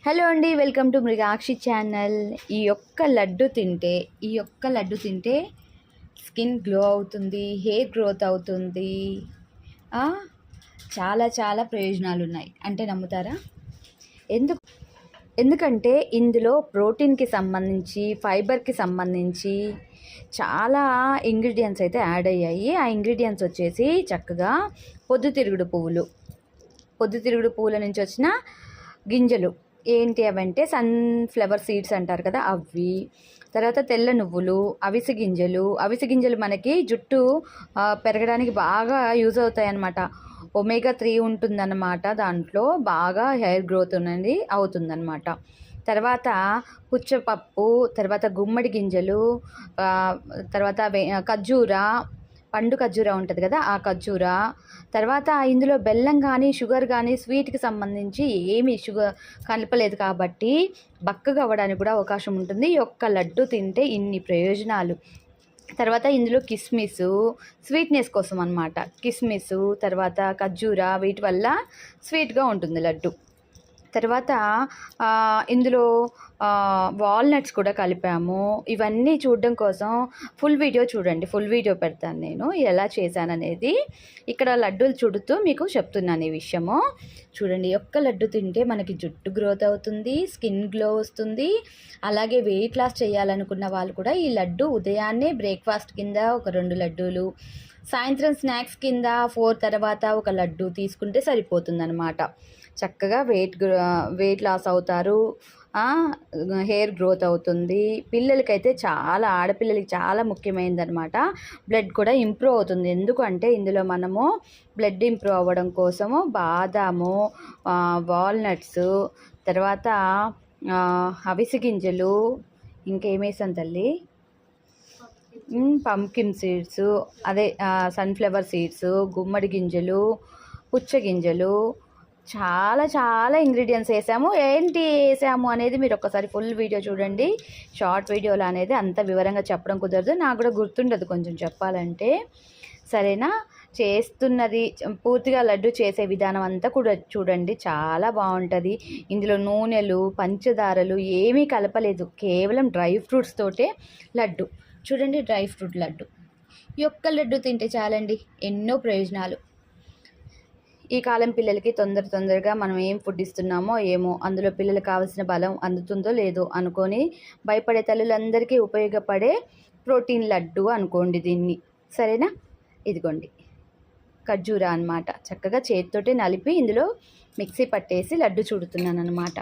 Hello అండి, welcome to Mrugakshi channel. ఈ ఒక్క లడ్డు తింటే స్కిన్ గ్లో అవుతుంది, హెయిర్ గ్రోత్ అవుతుంది. చాలా చాలా ప్రయోజనాలు ఉన్నాయి అంటే నమ్ముతారా? ఎందుకంటే ఇందులో ప్రోటీన్కి సంబంధించి, ఫైబర్కి సంబంధించి చాలా ఇంగ్రీడియంట్స్ అయితే యాడ్ అయ్యాయి. ఆ ఇంగ్రీడియంట్స్ వచ్చేసి చక్కగా పొద్దుతిరుగుడు పువ్వుల నుంచి వచ్చిన గింజలు. ఏంటి అవంటే సన్ఫ్లవర్ సీడ్స్ అంటారు కదా, అవి. తర్వాత తెల్ల నువ్వులు, అవిసె గింజలు మనకి జుట్టు పెరగడానికి బాగా యూజ్ అవుతాయి అన్నమాట. ఒమేగా 3 ఉంటుందన్నమాట, దాంట్లో బాగా హెయిర్ గ్రోత్ అనేది అవుతుందన్నమాట. తర్వాత పుచ్చపప్పు, తర్వాత గుమ్మడి గింజలు, తర్వాత ఖర్జూర, పండు ఖర్జూర ఉంటుంది కదా, ఆ ఖర్జూర. తర్వాత ఇందులో బెల్లం కానీ షుగర్ కానీ స్వీట్కి సంబంధించి ఏమీ షుగర్ కలపలేదు కాబట్టి బక్కగా అవ్వడానికి కూడా అవకాశం ఉంటుంది. ఈ ఒక్క లడ్డు తింటే ఇన్ని ప్రయోజనాలు. తర్వాత ఇందులో కిస్మిస్, స్వీట్నెస్ కోసం అన్నమాట. కిస్మిస్, తర్వాత ఖర్జూర, వీటి వల్ల స్వీట్గా ఉంటుంది లడ్డు. తర్వాత ఇందులో వాల్నట్స్ కూడా కలిపాము. ఇవన్నీ చూడడం కోసం ఫుల్ వీడియో పెడతాను నేను ఎలా చేశాననేది. ఇక్కడ లడ్డూలు చుడుతూ మీకు చెప్తున్నాను ఈ విషయము. చూడండి, ఒక్క లడ్డు తింటే మనకి జుట్టు గ్రోత్ అవుతుంది, స్కిన్ గ్లో వస్తుంది. అలాగే వెయిట్ లాస్ చేయాలనుకున్న వాళ్ళు కూడా ఈ లడ్డు ఉదయాన్నే బ్రేక్ఫాస్ట్ కింద ఒక 2 లడ్డూలు, సాయంత్రం స్నాక్స్ కింద 4 తర్వాత ఒక లడ్డు తీసుకుంటే సరిపోతుందన్నమాట. చక్కగా వెయిట్ లాస్ అవుతారు, హెయిర్ గ్రోత్ అవుతుంది. పిల్లలకైతే ఆడపిల్లలకి చాలా ముఖ్యమైనదన్నమాట. బ్లడ్ కూడా ఇంప్రూవ్ అవుతుంది. ఎందుకంటే ఇందులో మనము బ్లడ్ ఇంప్రూవ్ అవ్వడం కోసము బాదాము, వాల్నట్స్, తర్వాత అవిసె గింజలు, ఇంకేమేసాను తల్లి, పంకిన్ సీడ్స్, అదే సన్ఫ్లవర్ సీడ్స్, గుమ్మడి గింజలు, పుచ్చ గింజలు, చాలా చాలా ఇంగ్రీడియంట్స్ వేసాము అనేది మీరు ఒక్కసారి ఫుల్ వీడియో చూడండి. షార్ట్ వీడియోలో అనేది అంత వివరంగా చెప్పడం కుదరదు, నాకు కూడా గుర్తుండదు కొంచెం చెప్పాలంటే. సరేనా? చేస్తున్నది పూర్తిగా లడ్డు చేసే విధానం అంతా కూడా చూడండి, చాలా బాగుంటుంది. ఇందులో నూనెలు, పంచదారలు ఏమీ కలపలేదు, కేవలం డ్రై ఫ్రూట్స్ తోటే లడ్డు. చూడండి, డ్రై ఫ్రూట్ లడ్డు. ఈ ఒక్క లడ్డు తింటే చాలండి, ఎన్నో ప్రయోజనాలు. ఈ కాలం పిల్లలకి తొందరగా మనం ఏం ఫుడ్ ఇస్తున్నామో ఏమో, అందులో పిల్లలకు కావాల్సిన బలం అందుతుందో లేదో అనుకొని భయపడే తల్లులందరికీ ఉపయోగపడే ప్రోటీన్ లడ్డు అనుకోండి దీన్ని. సరేనా? ఇదిగోండి ఖర్జూర అన్నమాట. చక్కగా చేతితోటే నలిపి ఇందులో మిక్సీ పట్టేసి లడ్డు చుడుతున్నాను అన్నమాట.